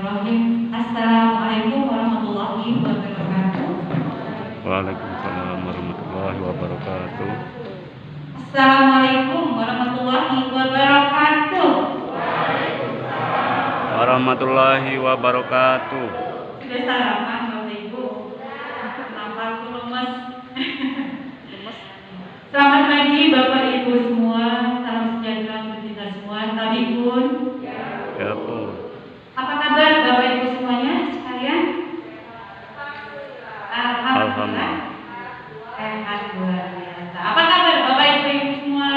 Bismillahirrahmanirrahim. Assalamualaikum warahmatullahi wabarakatuh. Waalaikumsalam warahmatullahi wabarakatuh. Assalamualaikum warahmatullahi wabarakatuh. Warahmatullahi wabarakatuh. Sudah sarapan Bapak Ibu? Kenapa aku lemes? Selamat pagi Bapak Ibu semua. Salam sejahtera untuk kita semua. Tabiun. Ya pun. Apa kabar Bapak Ibu semuanya sekalian? Alhamdulillah. Sehat luar biasa. Apa kabar Bapak Ibu semua?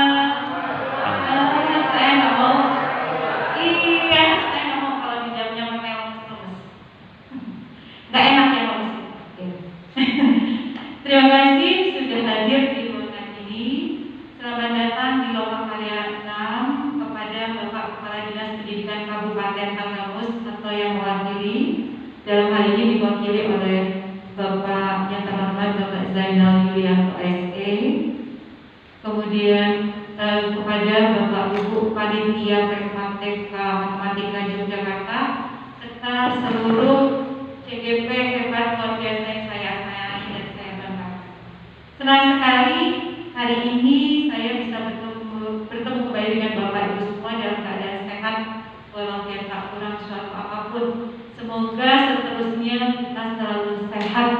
Saya nggak mau. Iya, saya nggak mau kalau di jamnya pakai lemes. Nggak enak ya lemes. Terima kasih sudah hadir di ruangan ini. Selamat datang di Lokakarya 6 kepada Bapak Kepala Dinas Pendidikan Kabupaten Tanggamus atau yang mewakili. Dalam hal ini diwakili oleh Bapak yang terhormat Bapak Zainal Yulianto SE. Kemudian kepada Bapak Ibu Panitia PMTK Matematika Yogyakarta serta seluruh CGP hebat luar biasa yang saya sayangi dan saya banggakan. Senang sekali hari ini saya bisa bertemu kembali dengan Bapak Ibu semua dalam keadaan sehat walaupun tak kurang suatu apapun. Semoga seterusnya kita selalu sehat.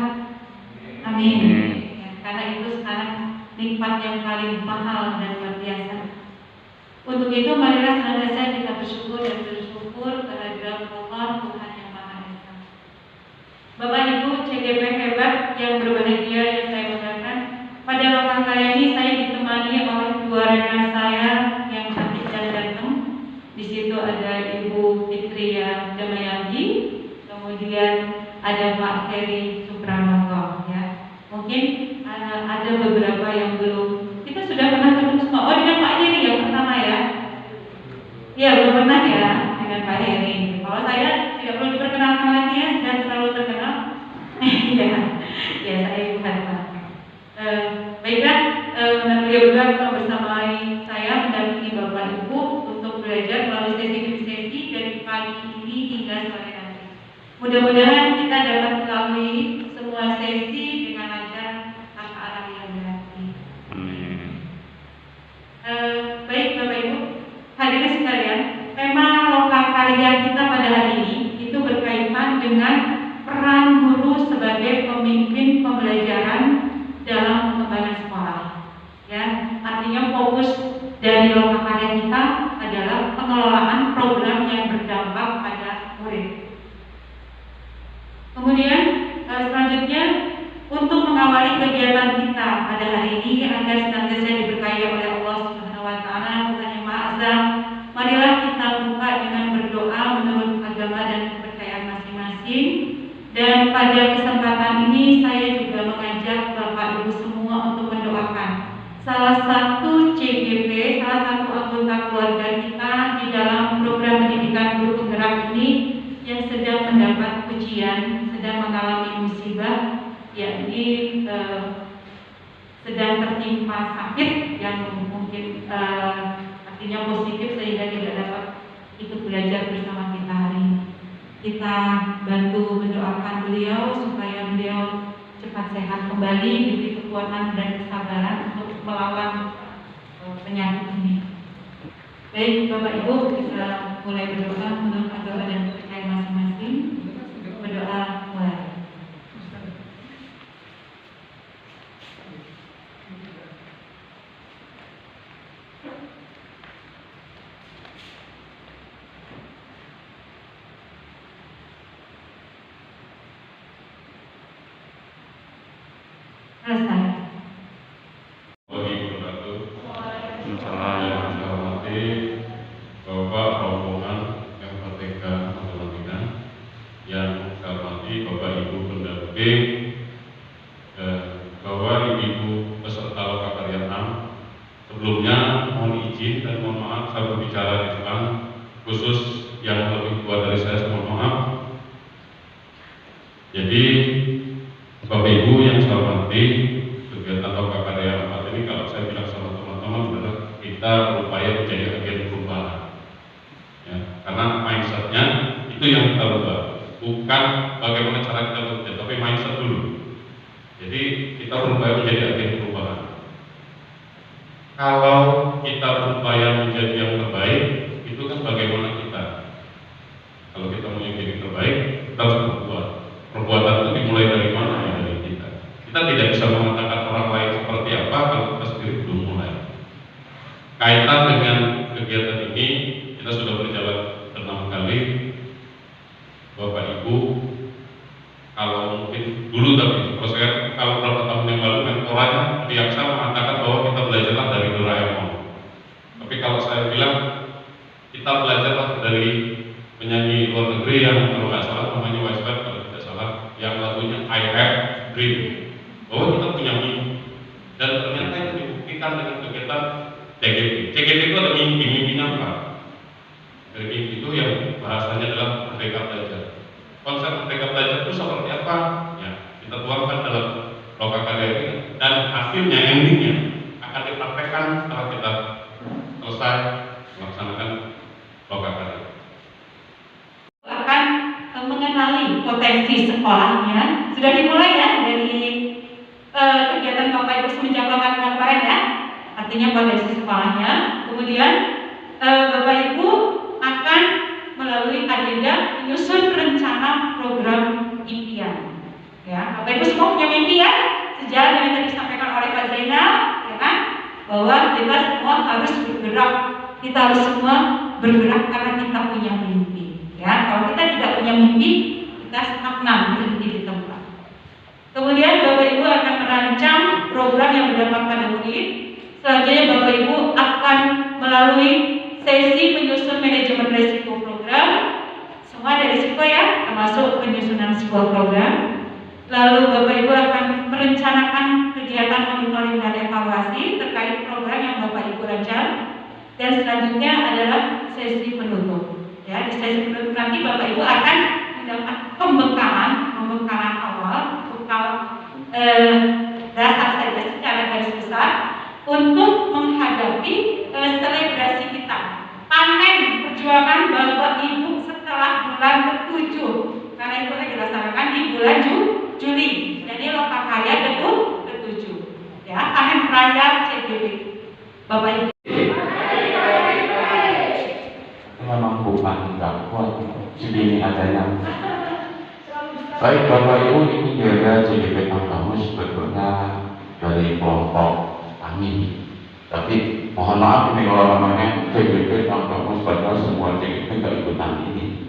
Amin. Ya, karena itu sekarang nikmat yang paling mahal dan luar biasa. Untuk itu marilah senantiasa kita bersyukur dan bersyukur kehadirat Allah Tuhan yang Maha Esa. Bapak Ibu CGP hebat yang berbahagia yang saya banggakan, pada Lokakarya ini saya ditemani oleh dua rekan saya yang cantik dan ganteng. Di situ ada Ibu Fitria Damayanti, kemudian ada Pak Heri Supranoto. Ya, mungkin ada beberapa yang belum. Kita sudah pernah ketemu semua. Oh, dengan Pak Heri yang pertama ya? Ya, belum pernah ya dengan Pak Heri. Kalau saya tidak perlu diperkenalkan lagi ya, sudah terlalu terkenal. Ya, saya Ibu Hanifah. Baiklah, beliau juga akan bersamai saya mendampingi Bapak Ibu untuk belajar melalui sesi-sesi dari pagi ini hingga sore nanti. Mudah-mudahan kita dapat melalui semua sesi dengan lancar tanpa arah yang berarti. Amin. Baik Bapak Ibu, hadirin sekalian, tema Lokakarya kita pada hari ini itu berkaitan dengan peran guru sebagai pemimpin pembelajaran dalam pengembangan sekolah. Ya, artinya fokus dari Lokakarya kita adalah pengelolaan program yang berdampak pada murid. Kemudian selanjutnya untuk mengawali kegiatan kita pada hari ini agar senantiasa diberkahi oleh Allah Subhanahu wa taala, Tuhan yang Maha Esa, marilah kita buka dengan berdoa menurut agama dan kepercayaan masing-masing. Dan pada kesempatan ini saya juga mengajak Bapak Ibu semua untuk mendoakan salah satu CGP, salah satu anggota keluarga kita di dalam program pendidikan guru penggerak ini yang sedang mendapat ujian, sedang mengalami musibah, yakni sedang tertimpa sakit yang mungkin artinya positif sehingga tidak dapat ikut belajar bersama kita hari ini. Kita bantu mendoakan beliau supaya beliau cepat sehat kembali, diberi kekuatan dan kesabaran untuk melawan penyakit ini. Baik Bapak Ibu, kita mulai berdoa menurut agama dan kepercayaan masing-masing. Berdoa mulai. Selesai. Bapak rombongan MPTK Matematika yang saya hormati Bapak Ibu pendamping, Bapak Ibu peserta Lokakarya 6. Sebelumnya mohon izin dan mohon maaf saya berbicara di depan, khusus yang lebih tua dari saya mohon maaf. Jadi Bapak Ibu yang saya hormati, kegiatan Lokakarya 4 ini kalau saya bilang sama teman-teman adalah kita berupaya menjadi agen perubahan. Ya, karena mindsetnya itu yang kita ubah. bukan bagaimana cara kita bekerja, tapi mindset dulu. Jadi kita berupaya menjadi agen perubahan. Kalau kita berupaya menjadi yang terbaik, itu kan bagaimana kita. Kalau kita mau yang jadi terbaik, kita harus berbuat. Perbuatan itu dimulai dari mana? Ya dari kita. Kita tidak bisa mengatakan orang lain seperti apa kalau kita sendiri belum mulai. Kaitan dengan kegiatan ini, kita sudah berjalan 6 kali. Bapak Ibu, kalau mungkin dulu, tapi kalau beberapa tahun yang lalu mentoranya Diaksa mengatakan bahwa kita belajarlah dari Doraemon. Tapi kalau saya bilang kita belajarlah dari penyanyi luar negeri yang kalau nggak salah namanya Westlife, kalau tidak salah, yang lagunya I Have Dream, bahwa kita punya mimpi dan ternyata itu dibuktikan dengan kegiatan CGP. CGP itu ada mimpi-mimpinya apa? Dari mimpi itu yang bahasanya adalah Merdeka Belajar. Konsep Merdeka Belajar itu seperti apa? Ya, kita tuangkan dalam lokakarya ini dan hasilnya, endingnya akan dipraktekkan setelah kita selesai melaksanakan lokakarya. Akan mengenali potensi sekolahnya. Sudah dimulai ya dari kegiatan Bapak Ibu semenjak lokakarya kemarin ya. Artinya potensi sekolahnya. Kemudian Bapak Ibu akan melalui agenda menyusun rencana program impian. Ya, Bapak Ibu semua punya mimpi ya. Sejalan dengan tadi disampaikan oleh Pak Zainal, ya kan, bahwa kita semua harus bergerak. Kita harus semua bergerak karena kita punya mimpi. Ya, kalau kita tidak punya mimpi, kita stagnan berhenti di tempat. Kemudian Bapak Ibu akan merancang program yang berdampak pada murid. Selanjutnya Bapak Ibu akan melalui sesi menyusun manajemen risiko program. Semua ada risiko ya, termasuk penyusunan sebuah program. Lalu Bapak Ibu akan merencanakan kegiatan monitoring dan evaluasi terkait program yang Bapak Ibu rancang. Dan selanjutnya adalah sesi penutup. Ya, di sesi penutup nanti Bapak Ibu akan mendapat pembekalan awal, bekal dasar saja secara garis besar untuk menghadapi selebrasi kita. Panen perjuangan Bapak Ibu setelah bulan ke-7. Karena itu akan dilaksanakan di bulan Juli. Jadi lokakarya ke-7. Ya, panen raya CGP. Bapak Ibu. Memang bukan nggak kuat segini adanya. Baik Bapak Ibu, ini kira CGP Kampus sebetulnya dari kelompok kami. Tapi mohon maaf ini kalau namanya CGP Kampus padahal semua CGP nggak ikutan ini.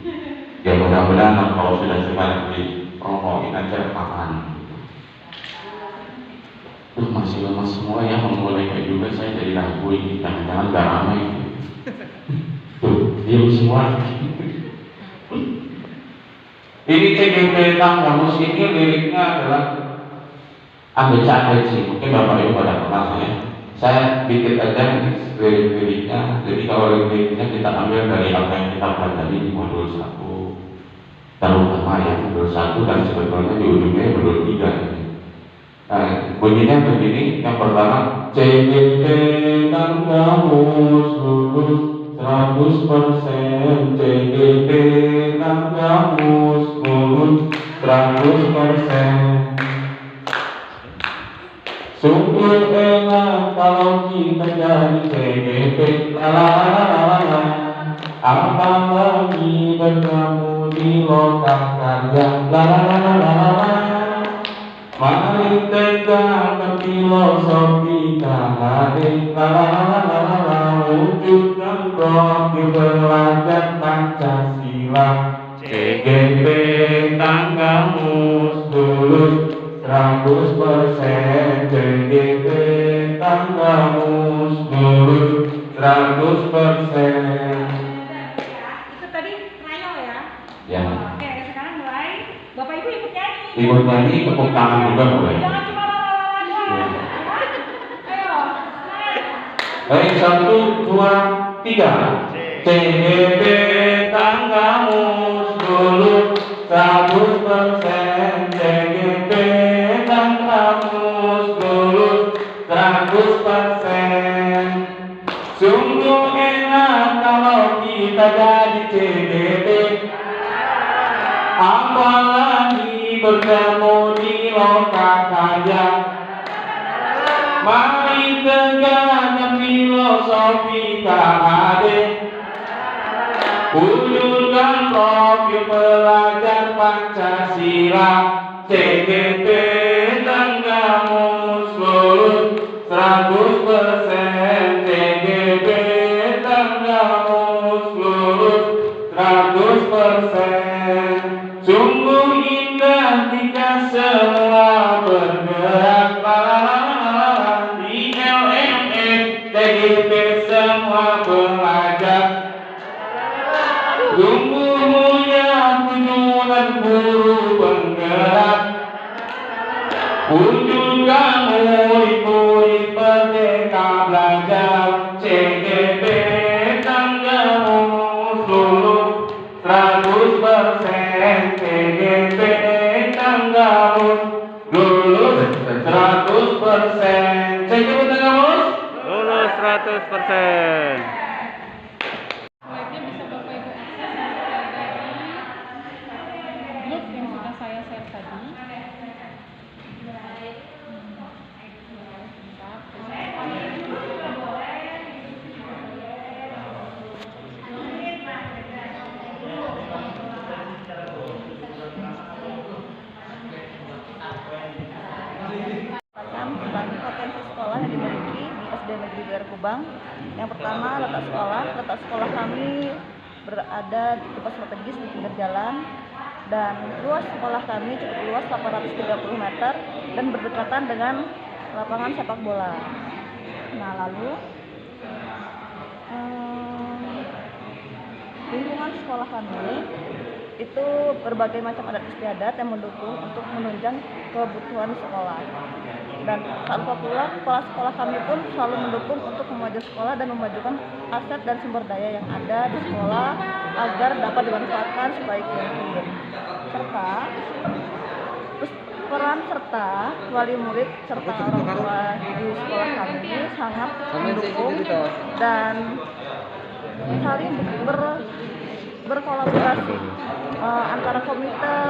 Ya mudah-mudahan kalau sudah sekarang diomongin aja kapan. Masih lemas semua ya, memulai kayak juga saya jadi ragu ini, jangan-jangan gak ramai. Tuh, diam semua. Ini CGP Kampus ini liriknya adalah ambil sih, mungkin Bapak Ibu pada kenal ya. Saya bikin aja liriknya, jadi kalau liriknya kita ambil dari apa yang kita pelajari di modul 1 terutama ya, modul 1 dan sebetulnya di ujungnya modul 3. Nah, bunyinya begini, yang pertama CGP Kampus lulus 100%, CGP Kampus lulus 100%. Sungguh enak kalau kita jadi CGP, lalalala. Apalagi bertemu di lokakarya, lalalala. Mari tegakkan filosofi KHD, lalalala. Wujudkan roh di belajar Pancasila. CGP Kampus lulus 100%, CGP Kampus lulus 100%. Itu tadi trial ya? Ya. Oke, sekarang mulai. Bapak Ibu ikut nyanyi. Ikut nyanyi, tepuk tangan juga boleh. Jangan cuma lalalala doang. Ayo. Baik, 1, 2, 3. CGP Kampus lulus 100%, CGP Kampus lulus 100%. Sungguh enak kalau kita jadi CGP. Apa Mari tegakkan filosofi KAD, wujudkan profil pelajar Pancasila. CGP Tanggamus lulus 100%. CGP Tanggamus lulus 100%. Sungguh indah jika semua bergerak di LMS. CGP semua pelajar. Sungguh mulia kunjungan guru penggerak. Wujudkan murid-murid merdeka belajar. CGP Tanggamus lulus 100%. CGP Tanggamus lulus 100%. CGP Tanggamus Lulus 100%. Slide-nya bisa Bapak Ibu akses dari grup yang sudah saya share tadi. Tentang potensi sekolah yang dimiliki di SD Negeri Daerah Kubang. Yang pertama, letak sekolah. Letak sekolah kami berada di tempat strategis di pinggir jalan, dan luas sekolah kami cukup luas 830 meter dan berdekatan dengan lapangan sepak bola. Nah, lalu lingkungan sekolah kami itu berbagai macam adat istiadat yang mendukung untuk menunjang kebutuhan sekolah. Dan tak lupa pula, kepala sekolah kami pun selalu mendukung untuk memajukan sekolah dan memajukan aset dan sumber daya yang ada di sekolah agar dapat dimanfaatkan sebaik mungkin. Peran serta wali murid serta orang tua di sekolah kami sangat mendukung dan saling berkolaborasi antara komite,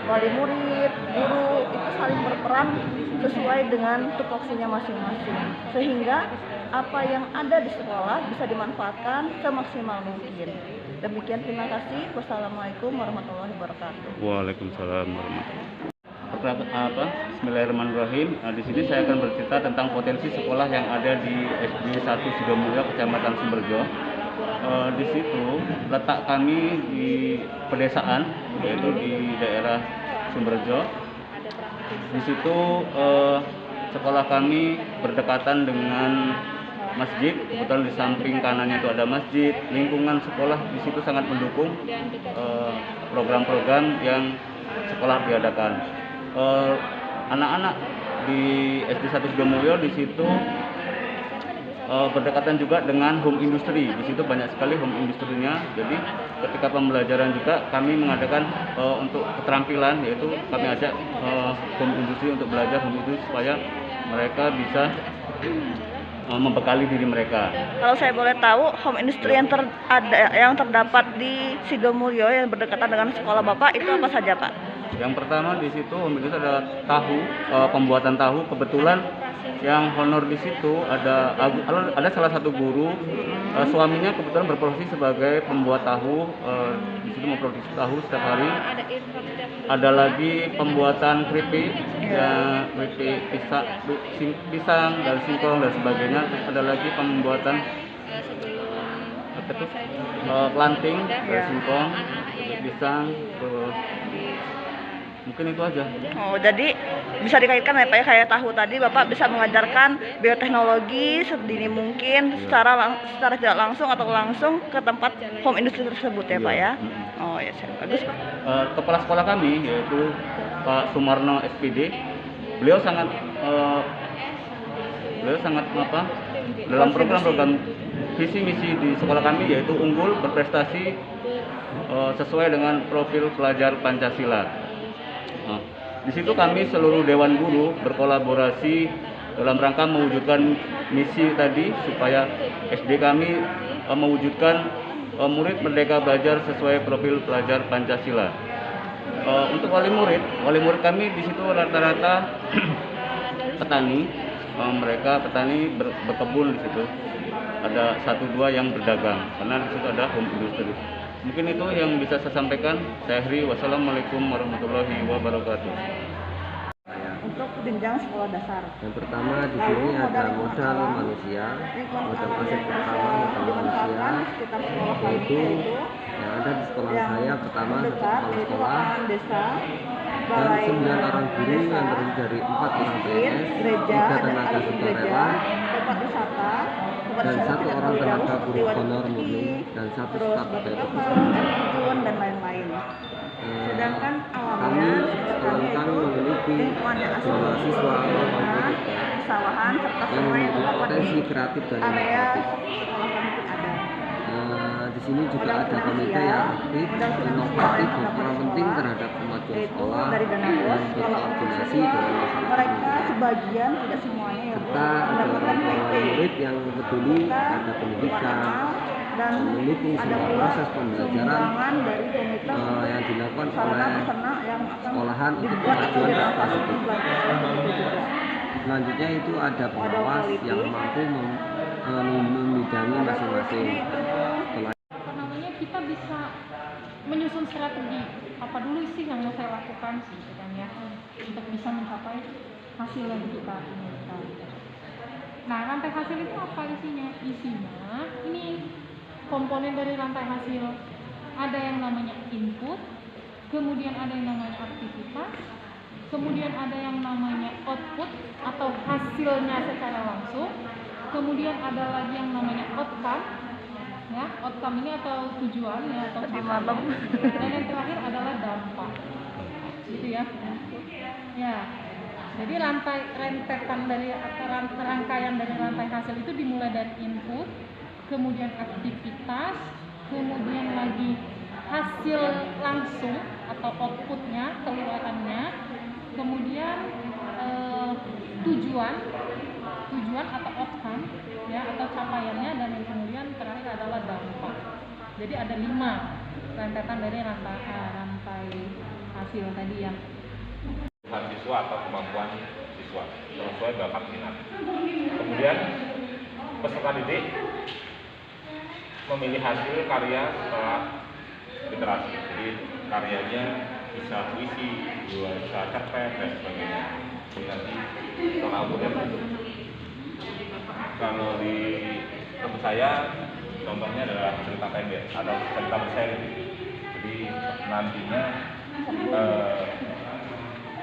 wali murid, guru itu saling berperan sesuai dengan tupoksinya masing-masing, sehingga apa yang ada di sekolah bisa dimanfaatkan semaksimal mungkin. Demikian, terima kasih. Wassalamualaikum warahmatullahi wabarakatuh. Waalaikumsalam warahmatullahi wabarakatuh. Bismillahirrahmanirrahim. Di sini saya akan bercerita tentang potensi sekolah yang ada di SD 1 Sidomulyo, Kecamatan Sumberjo. Di situ letak kami di pedesaan, yaitu di daerah Sumberjo. Di situ sekolah kami berdekatan dengan masjid. Kebetulan di samping kanannya itu ada masjid. Lingkungan sekolah di situ sangat mendukung program-program yang sekolah diadakan. Anak-anak di SD 1 Sidomulyo di situ berdekatan juga dengan home industry. Di situ banyak sekali home industrinya. Jadi ketika pembelajaran juga kami mengadakan untuk keterampilan, yaitu kami ajak home industry untuk belajar home industry supaya mereka bisa membekali diri mereka. Kalau saya boleh tahu, home industry yang terdapat di Sidomulyo yang berdekatan dengan sekolah Bapak itu apa saja, Pak? Yang pertama di situ home industry ada tahu, pembuatan tahu. Kebetulan yang honor di situ ada salah satu guru, suaminya kebetulan berprofesi sebagai pembuat tahu. Di situ memproduksi tahu setiap hari. Ada lagi pembuatan keripik, ya, keripik pisang dan singkong dan sebagainya. Terus ada lagi pembuatan planting dari singkong, pisang, terus mungkin itu aja. Oh, jadi bisa dikaitkan ya Pak ya, kayak tahu tadi Bapak bisa mengajarkan bioteknologi sedini mungkin secara tidak langsung atau langsung ke tempat home industry tersebut ya Pak ya. Oh ya, bagus Pak. Kepala sekolah kami yaitu Pak Sumarno SPD, beliau sangat dalam program-program visi misi di sekolah kami yaitu unggul, berprestasi sesuai dengan profil pelajar Pancasila. Di situ kami seluruh dewan guru berkolaborasi dalam rangka mewujudkan misi tadi supaya SD kami mewujudkan murid merdeka belajar sesuai profil pelajar Pancasila. Untuk wali murid kami di situ rata-rata petani mereka petani berkebun di situ. Ada 1-2 yang berdagang karena di situ ada home industry. Mungkin itu yang bisa saya sampaikan. Saya Hri, wassalamualaikum warahmatullahi wabarakatuh. Untuk jenjang sekolah dasar. Yang pertama di sini ada modal manusia, modal aset pertama modal manusia, yaitu yang ada di sekolah saya pertama satu kepala sekolah dan 9 orang guru yang terdiri dari 4 orang PNS, 3 tenaga sukarela, tempat wisata, dan 1 orang tenaga guru honor murni dan 1 staf pegawai dan lain-lain. Sedangkan kami alamnya sekolah kami memiliki jumlah siswa 83 pesawahan serta yang sungai memiliki terdapat potensi di kreatif dan area inovatif. sekolah kami pun ada. Di sini juga ada komite yang aktif, inovatif, dan peran penting terhadap kemajuan Yaitu sekolah dari dana dan bos, berkoordinasi dengan masyarakat. mereka sebagian tidak semuanya ya Bu, Serta ada mendapatkan orang tua PP murid yang peduli pada pendidikan dan dan mendukung ada semua pula proses pembelajaran sumbangan dari komite yang dilakukan sarana oleh prasarana yang akan sekolahan untuk dibuat atau kemajuan diadaptasi tersebut. di juga. Selanjutnya itu ada pengawas yang mampu membidangi masing-masing. Setelah Kita bisa menyusun strategi apa dulu sih yang mau saya lakukan gitu kan ya untuk bisa mencapai hasil yang kita inginkan. Nah, rantai hasil itu apa isinya? Isinya ini komponen dari rantai hasil. Ada yang namanya input, kemudian ada yang namanya aktivitas, kemudian ada yang namanya output atau hasilnya secara langsung, kemudian ada lagi yang namanya outcome, ya, outcome ini atau tujuan ya atau capaian, dan yang terakhir adalah dampak, gitu ya. Ya, jadi rentetan dari rangkaian dari rantai hasil itu dimulai dari input, kemudian aktivitas, kemudian lagi hasil langsung atau outputnya, keluarannya, kemudian tujuan atau outcome ya atau capaiannya, dan yang kemudian terakhir adalah dampak. Jadi ada 5 rentetan dari rantai hasil tadi ya. Siswa atau kemampuan siswa sesuai bakat minat. Kemudian peserta didik memilih hasil karya setelah literasi. Jadi karyanya bisa puisi, bisa cerpen dan sebagainya. Jadi nanti setelah kemudian kalau di tempat saya contohnya adalah cerita pendek atau cerita berseri. Jadi nantinya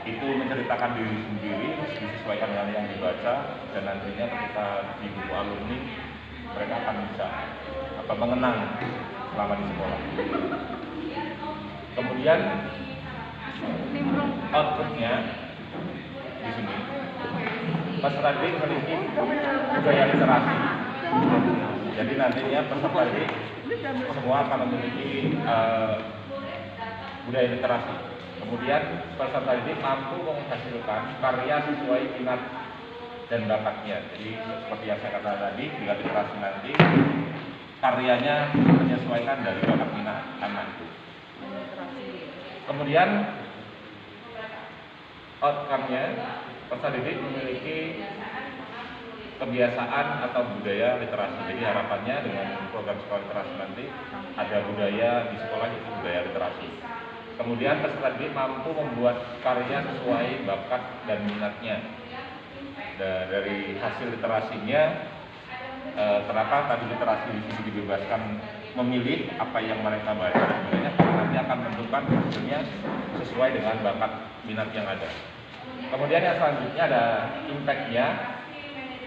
itu menceritakan diri sendiri disesuaikan dengan yang dibaca, dan nantinya ketika di buku alumni mereka akan bisa mengenang selama di sekolah. Kemudian outputnya di sini peserta didik memiliki budaya literasi. Jadi nantinya peserta didik semua akan memiliki budaya literasi. Kemudian peserta didik mampu menghasilkan karya sesuai minat dan bakatnya. Jadi seperti yang saya katakan tadi, bila literasi nanti karyanya menyesuaikan dari bakat minat anak itu. Kemudian outcome-nya, peserta didik memiliki kebiasaan atau budaya literasi. Jadi harapannya dengan program sekolah literasi nanti ada budaya di sekolah itu budaya literasi. Kemudian peserta didik mampu membuat karya sesuai bakat dan minatnya. Dari hasil literasinya, kenapa tadi literasi di sini dibebaskan memilih apa yang mereka baca dan sebagainya, karena nanti akan menentukan hasilnya sesuai dengan bakat minat yang ada. Kemudian yang selanjutnya ada impact-nya.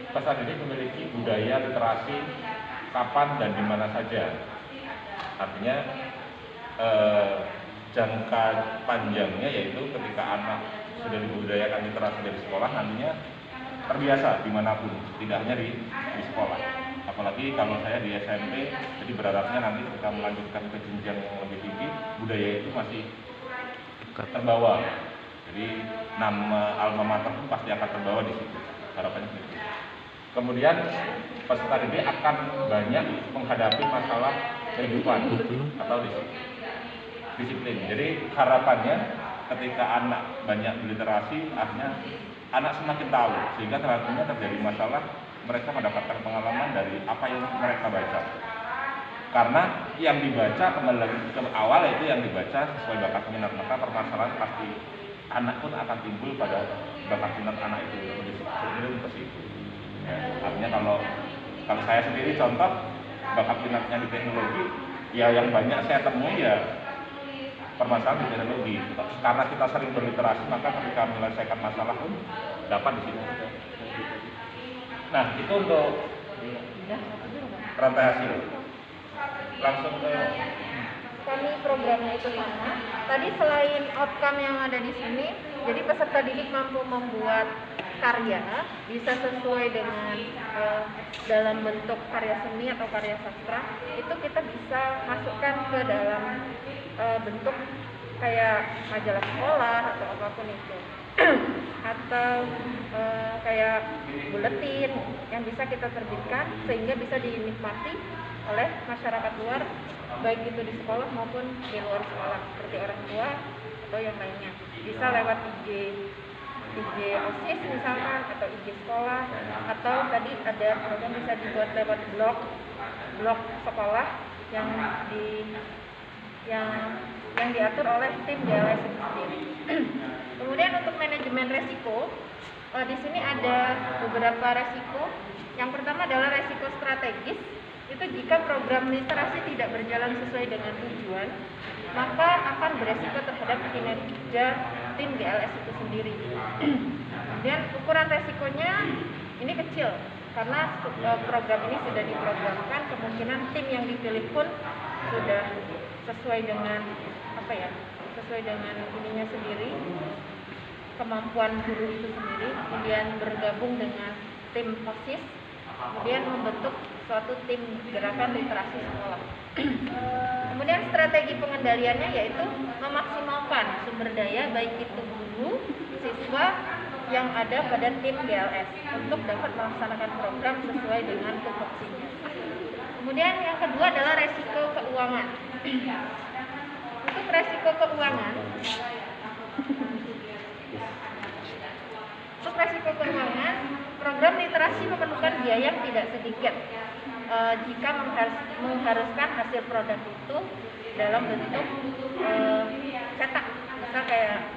Peserta didik memiliki budaya literasi kapan dan di mana saja. Artinya jangka panjangnya yaitu ketika anak sudah dibudayakan literasi dari sekolah, nantinya terbiasa dimanapun, tidak hanya di sekolah. Apalagi kalau saya di SMP, jadi berharapnya nanti ketika melanjutkan ke jenjang yang lebih tinggi, budaya itu masih terbawa. Jadi nama alma mater pun pasti akan terbawa di situ. Harapannya begitu. Kemudian peserta didik akan banyak menghadapi masalah kehidupan atau disiplin. Jadi harapannya ketika anak banyak berliterasi, artinya anak semakin tahu, sehingga nantinya terjadi masalah mereka mendapatkan pengalaman dari apa yang mereka baca. Karena yang dibaca kembali lagi ke awal itu yang dibaca sesuai bakat minat, maka permasalahan pasti anak pun akan timbul pada bakat minat anak itu seperti itu. Ya, artinya kalau saya sendiri contoh bakat minatnya di teknologi, ya yang banyak saya temui ya permasalahan di teknologi. Karena kita sering berliterasi, maka ketika menyelesaikan masalah pun dapat di situ. Nah, itu untuk rantai hasil. Langsung ke Kami programnya itu sama. Tadi selain outcome yang ada di sini, jadi peserta didik mampu membuat karya bisa sesuai dengan dalam bentuk karya seni atau karya sastra, itu kita bisa masukkan ke dalam bentuk kayak majalah sekolah atau apapun itu atau kayak buletin yang bisa kita terbitkan sehingga bisa dinikmati oleh masyarakat luar, baik itu di sekolah maupun di luar sekolah, seperti orang tua atau yang lainnya. Bisa lewat IG OSIS misalkan, atau IG sekolah, atau tadi ada program bisa dibuat lewat blog sekolah yang diatur oleh tim DLS itu sendiri. Kemudian untuk manajemen resiko, di sini ada beberapa resiko. Yang pertama adalah resiko strategis. Itu jika program literasi tidak berjalan sesuai dengan tujuan, maka akan beresiko terhadap kinerja tim DLS itu sendiri. Kemudian ukuran resikonya ini kecil, karena program ini sudah diprogramkan, kemungkinan tim yang dipilih pun sudah sesuai dengan sesuai dengan ininya sendiri, kemampuan guru itu sendiri, kemudian bergabung dengan tim OSIS, kemudian membentuk suatu tim gerakan literasi sekolah. Kemudian strategi pengendaliannya yaitu memaksimalkan sumber daya baik itu guru, siswa yang ada pada tim DLS untuk dapat melaksanakan program sesuai dengan tupoksinya. Kemudian yang kedua adalah resiko keuangan. Untuk resiko keuangan, program literasi memerlukan biaya yang tidak sedikit jika mengharuskan hasil produk itu dalam bentuk cetak, misal kayak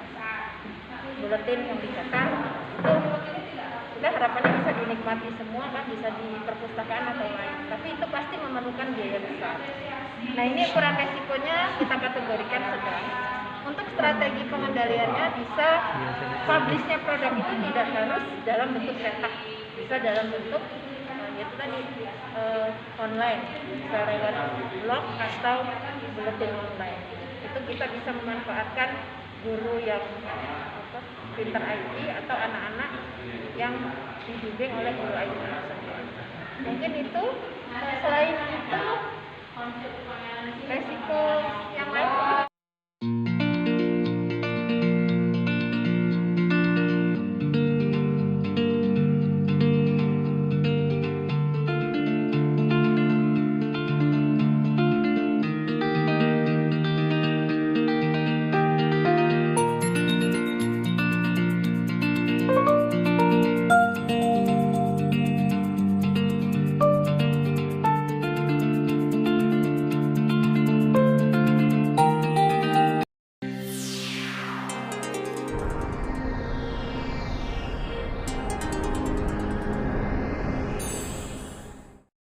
buletin yang dicetak itu kita harapannya bisa dinikmati semua kan, bisa di perpustakaan atau lain, tapi itu pasti memerlukan biaya besar. Nah, ini ukuran resikonya kita kategorikan sedang. Untuk strategi pengendaliannya bisa publishnya produk itu tidak harus dalam bentuk cetak, bisa dalam bentuk yaitu tadi online, bisa lewat blog atau buletin online. Itu kita bisa memanfaatkan guru yang pintar IT atau anak-anak yang dibimbing oleh guru IT tersebut. Mungkin itu. Selain itu resiko yang lain